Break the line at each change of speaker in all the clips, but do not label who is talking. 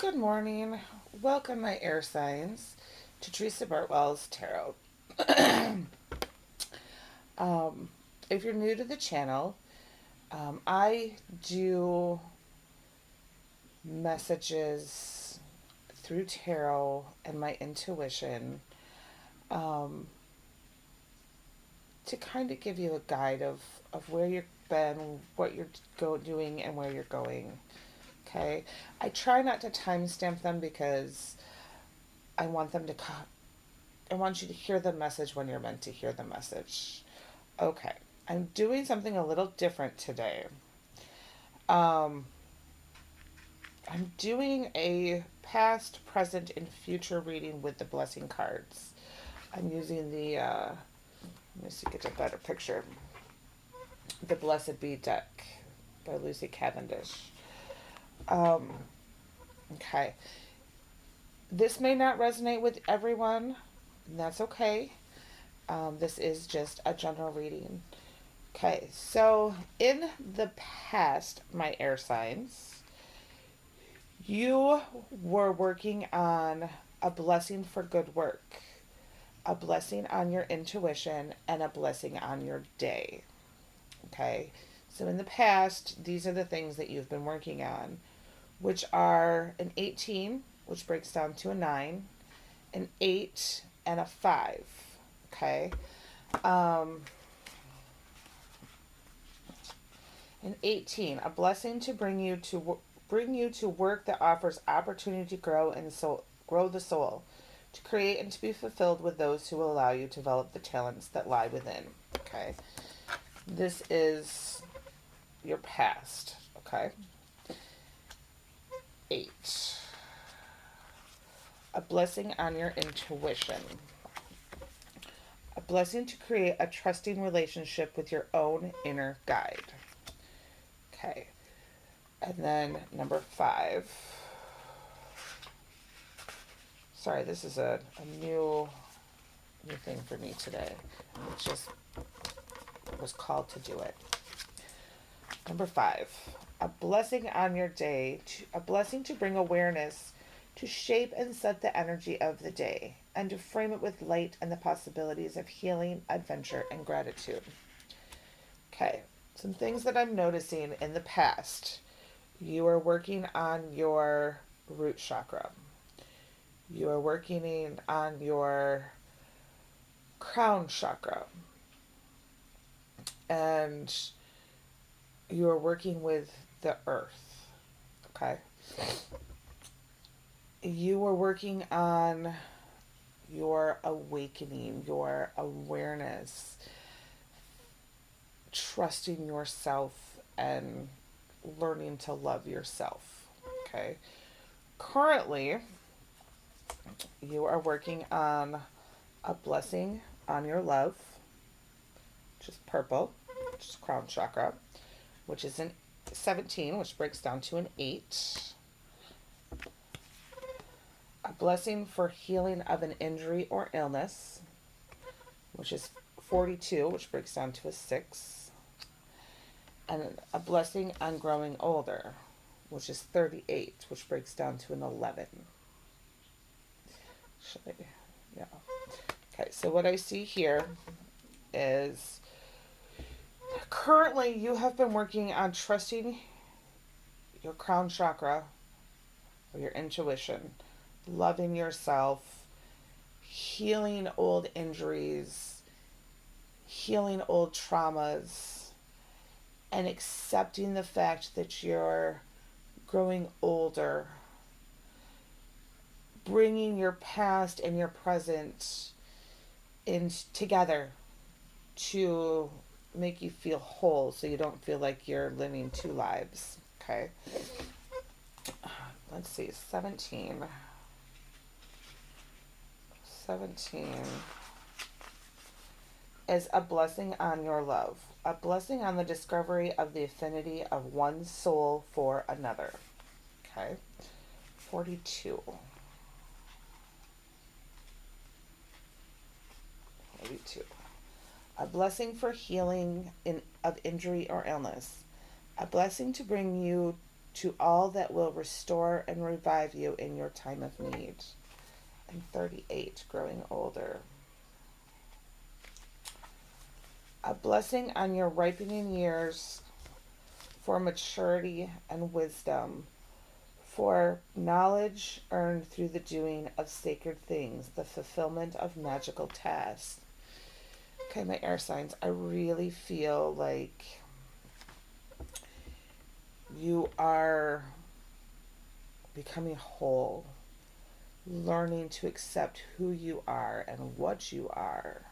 Good morning. Welcome, my air signs, to Teresa Bartwell's Tarot. um, if you're new to the channel, I do messages through tarot and my intuition um, to kind of give you a guide of where you've been, what you're doing, and where you're going. Okay? I try not to timestamp them because I want them to I want you to hear the message when you're meant to hear the message. Okay, I'm doing something a little different today. Um, I'm doing a past, present, and future reading with the blessing cards. I'm using let me see, get a better picture. The Blessed Bee deck by Lucy Cavendish. Um, okay. This may not resonate with everyone, and that's okay. This is just a general reading. Okay, so in the past, my air signs, you were working on a blessing for good work, a blessing on your intuition, and a blessing on your day. Okay, so in the past, these are the things that you've been working on, which are an 18, which breaks down to a 9, an 8, and a 5. Okay. Um, an 18, a blessing to bring you to work that offers opportunity to grow the soul, to create and to be fulfilled with those who will allow you to develop the talents that lie within. Okay. This is your past. Okay. 8, a blessing on your intuition, a blessing to create a trusting relationship with your own inner guide. Okay. And then number 5. Sorry, this is a new thing for me today. It just was called to do it. Number 5. A blessing on your day, a blessing to bring awareness, to shape and set the energy of the day, and to frame it with light and the possibilities of healing, adventure, and gratitude. Okay, some things that I'm noticing in the past. You are working on your root chakra. You are working on your crown chakra. And you are working with the earth. Okay? You are working on your awakening, your awareness, trusting yourself, and learning to love yourself. Okay? Currently, you are working on a blessing on your love, which is purple, which is crown chakra, which is an 17, which breaks down to an 8. A blessing for healing of an injury or illness, which is 42, which breaks down to a 6. And a blessing on growing older, which is 38, which breaks down to an 11. Yeah. Okay, so what I see here is currently you have been working on trusting your crown chakra or your intuition, loving yourself, healing old injuries, healing old traumas, and accepting the fact that you're growing older, bringing your past and your present in together to make you feel whole so you don't feel like you're living two lives. Okay. Let's see. 17 is a blessing on your love, a blessing on the discovery of the affinity of one soul for another. Okay. 42. A blessing for healing of injury or illness, a blessing to bring you to all that will restore and revive you in your time of need. And 38, growing older. A blessing on your ripening years for maturity and wisdom, for knowledge earned through the doing of sacred things, the fulfillment of magical tasks. Okay, my air signs, I really feel like you are becoming whole, learning to accept who you are and what you are,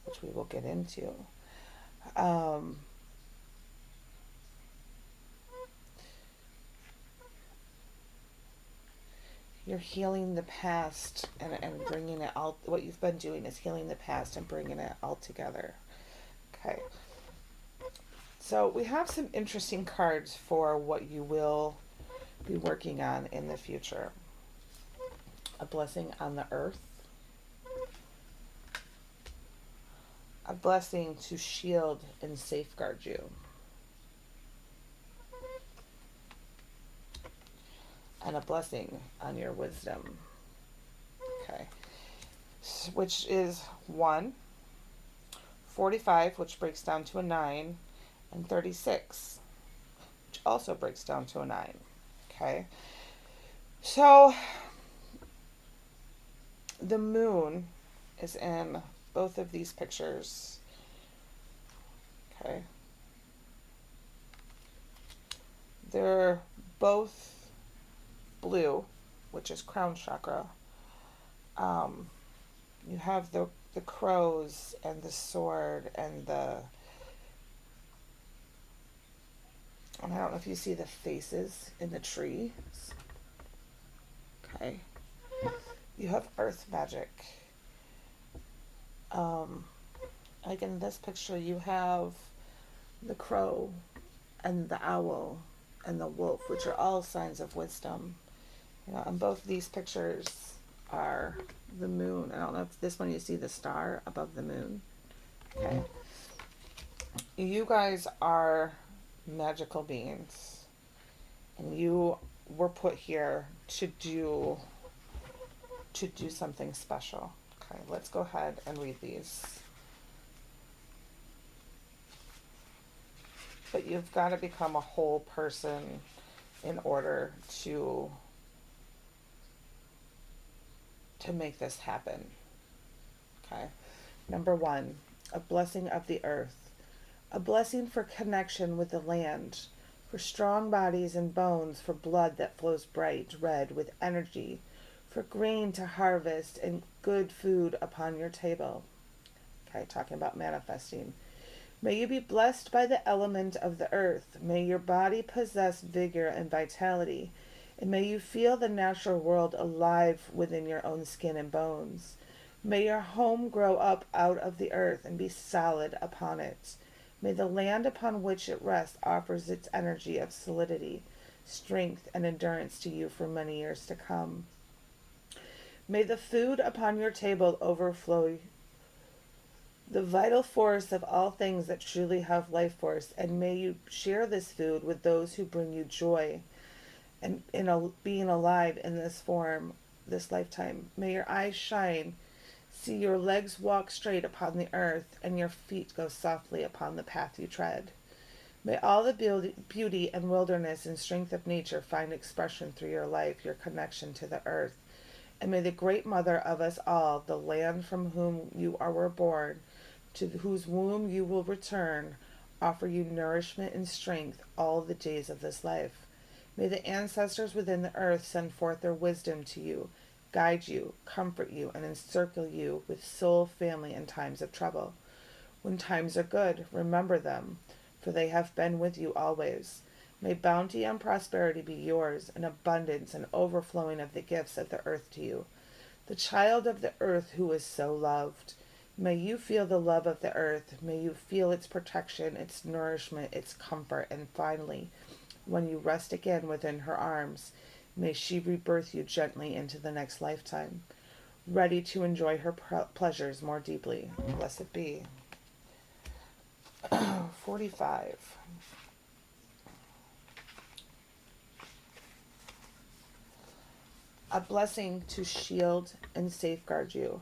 which we will get into. You're healing the past and bringing it all. What you've been doing is healing the past and bringing it all together. Okay. So we have some interesting cards for what you will be working on in the future. A blessing on the earth. A blessing to shield and safeguard you. And a blessing on your wisdom. Okay. Which is 1, 45, which breaks down to a 9, and 36, which also breaks down to a 9. Okay. So the moon is in both of these pictures. Okay. They're both blue, which is crown chakra. You have the crows and the sword and I don't know if you see the faces in the trees. Okay. You have earth magic. Like in this picture, you have the crow and the owl and the wolf, which are all signs of wisdom. You know, and both these pictures are the moon. I don't know if this one you see the star above the moon. Okay. You guys are magical beings, and you were put here to do something special. Okay, let's go ahead and read these. But you've got to become a whole person in order to make this happen. Okay. Number 1, a blessing of the earth. A blessing for connection with the land, for strong bodies and bones, for blood that flows bright red with energy, for grain to harvest and good food upon your table. Okay, talking about manifesting. May you be blessed by the element of the earth. May your body possess vigor and vitality. And may you feel the natural world alive within your own skin and bones. May your home grow up out of the earth and be solid upon it. May the land upon which it rests offers its energy of solidity, strength, and endurance to you for many years to come. May the food upon your table overflow the vital force of all things that truly have life force, and may you share this food with those who bring you joy and in being alive in this form, this lifetime. May your eyes shine, see your legs walk straight upon the earth, and your feet go softly upon the path you tread. May all the beauty and wilderness and strength of nature find expression through your life, your connection to the earth. And may the great mother of us all, the land from whom you were born, to whose womb you will return, offer you nourishment and strength all the days of this life. May the ancestors within the earth send forth their wisdom to you, guide you, comfort you, and encircle you with soul family in times of trouble. When times are good, remember them, for they have been with you always. May bounty and prosperity be yours, and abundance and overflowing of the gifts of the earth to you. The child of the earth who is so loved. May you feel the love of the earth. May you feel its protection, its nourishment, its comfort, and finally, when you rest again within her arms, may she rebirth you gently into the next lifetime, ready to enjoy her pleasures more deeply. Blessed be. 45. a blessing to shield and safeguard you.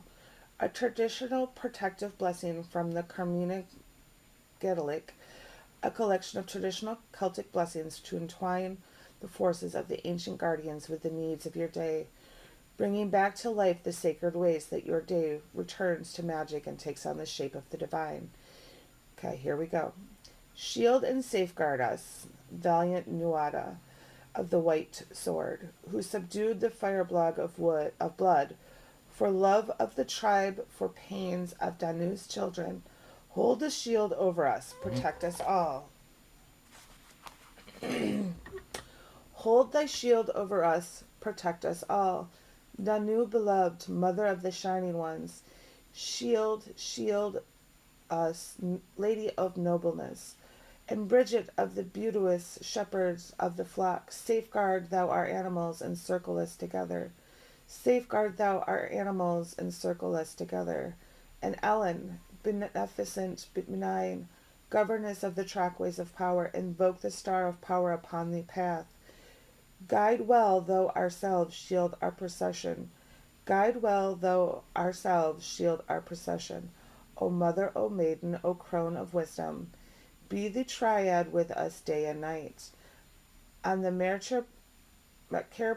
A traditional protective blessing from the Carmina Gaelic, a collection of traditional Celtic blessings to entwine the forces of the ancient guardians with the needs of your day, bringing back to life the sacred ways that your day returns to magic and takes on the shape of the divine. Okay, here we go. Shield and safeguard us, valiant Nuada of the white sword, who subdued the fireblog of blood, for love of the tribe, for pains of Danu's children. Hold the shield over us, protect us all. Hold thy shield over us, protect us all. Danu beloved, mother of the shining ones, shield, shield us, lady of nobleness. And Bridget of the beauteous shepherds of the flock, safeguard thou our animals and circle us together. Safeguard thou our animals and circle us together. And Ellen, beneficent, benign, governess of the trackways of power, invoke the star of power upon the path. Guide well, though ourselves shield our procession. Guide well, though ourselves shield our procession. O mother, O maiden, O crone of wisdom, be the triad with us day and night. On the Mercare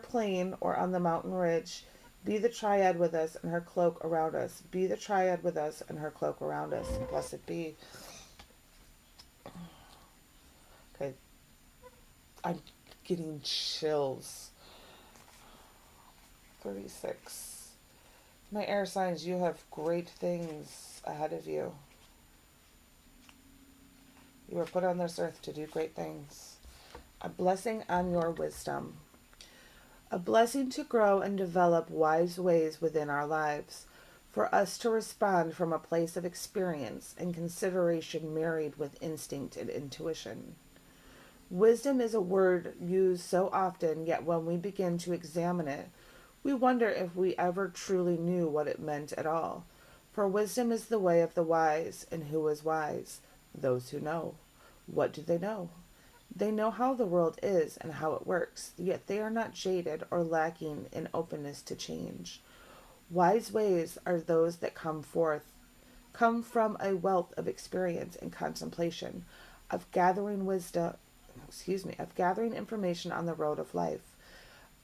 plain or on the mountain ridge, be the triad with us and her cloak around us. Be the triad with us and her cloak around us. Blessed be. Okay. I'm getting chills. 36. My air signs, you have great things ahead of you. You were put on this earth to do great things. A blessing on your wisdom. A blessing to grow and develop wise ways within our lives. For us to respond from a place of experience and consideration married with instinct and intuition. Wisdom is a word used so often, yet when we begin to examine it, we wonder if we ever truly knew what it meant at all. For wisdom is the way of the wise, and who is wise? Those who know. What do they know? They know how the world is and how it works, yet they are not jaded or lacking in openness to change. Wise ways are those that come from a wealth of experience and contemplation, of gathering information on the road of life,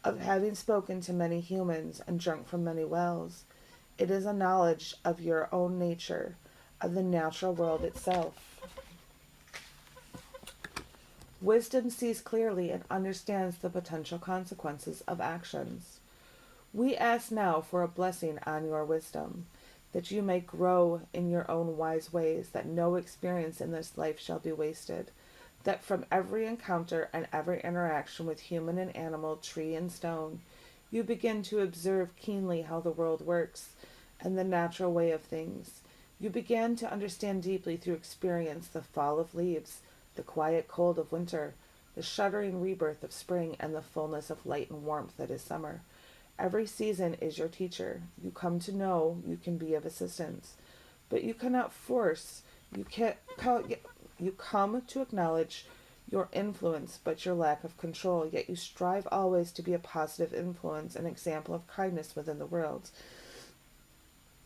of having spoken to many humans and drunk from many wells. It is a knowledge of your own nature, of the natural world itself. Wisdom sees clearly and understands the potential consequences of actions. We ask now for a blessing on your wisdom, that you may grow in your own wise ways, that no experience in this life shall be wasted, that from every encounter and every interaction with human and animal, tree and stone, you begin to observe keenly how the world works and the natural way of things. You begin to understand deeply through experience the fall of leaves, the quiet cold of winter, the shuddering rebirth of spring, and the fullness of light and warmth that is summer. Every season is your teacher. You come to know you can be of assistance, but you cannot force. You come to acknowledge your influence, but your lack of control. Yet you strive always to be a positive influence, an example of kindness within the world.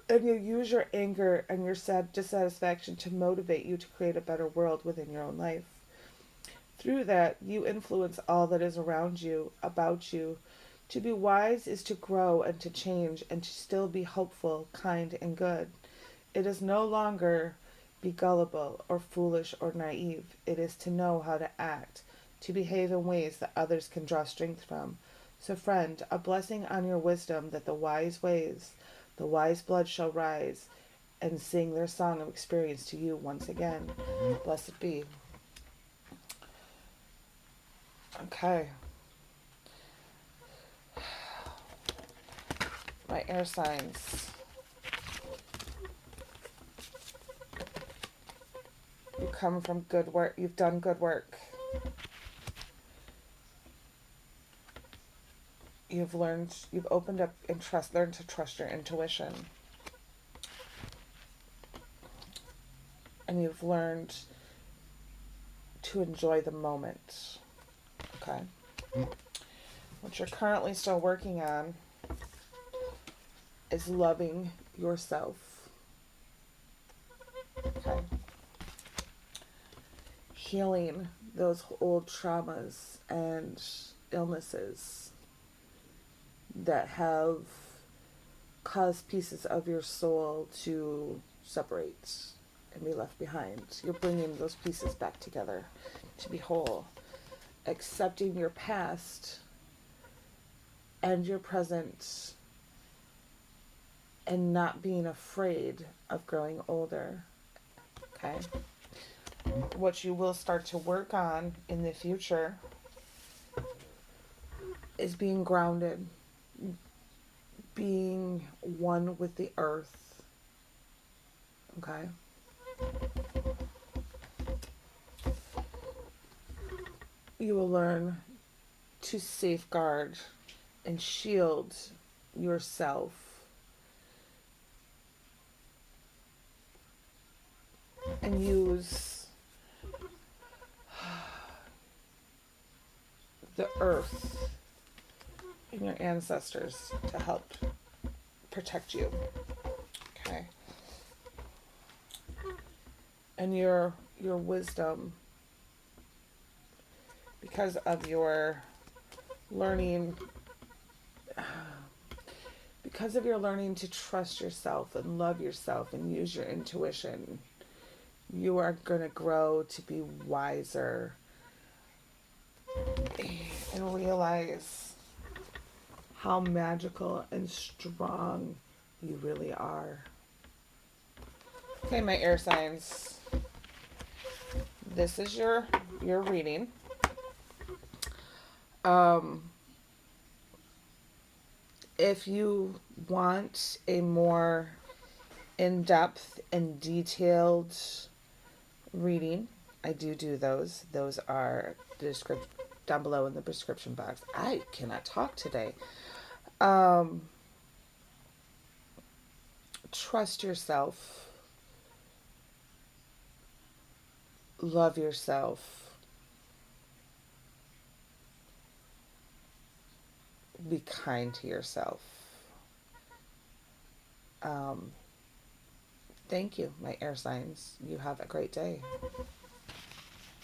And you use your anger and your dissatisfaction to motivate you to create a better world within your own life. Through that, you influence all that is around you, about you. To be wise is to grow and to change and to still be hopeful, kind, and good. It is no longer be gullible or foolish or naive. It is to know how to act, to behave in ways that others can draw strength from. So friend, a blessing on your wisdom, that the wise blood shall rise and sing their song of experience to you once again. Blessed be. Okay. My air signs. You come from good work. You've done good work. You've opened up and learned to trust your intuition. And you've learned to enjoy the moment. Okay? What you're currently still working on is loving yourself. Okay. Healing those old traumas and illnesses that have caused pieces of your soul to separate and be left behind. You're bringing those pieces back together to be whole. Accepting your past and your present, and not being afraid of growing older. Okay? What you will start to work on in the future is being grounded, being one with the earth. Okay? You will learn to safeguard and shield yourself and use the earth and your ancestors to help protect you. Okay? And your wisdom, because of your learning to trust yourself and love yourself and use your intuition, you are going to grow to be wiser and realize how magical and strong you really are. Okay, my air signs. This is your reading. If you want a more in-depth and detailed reading, I do those. Those are down below in the description box. I cannot talk today. Trust yourself. Love yourself. Be kind to yourself. Thank you, my air signs. You have a great day.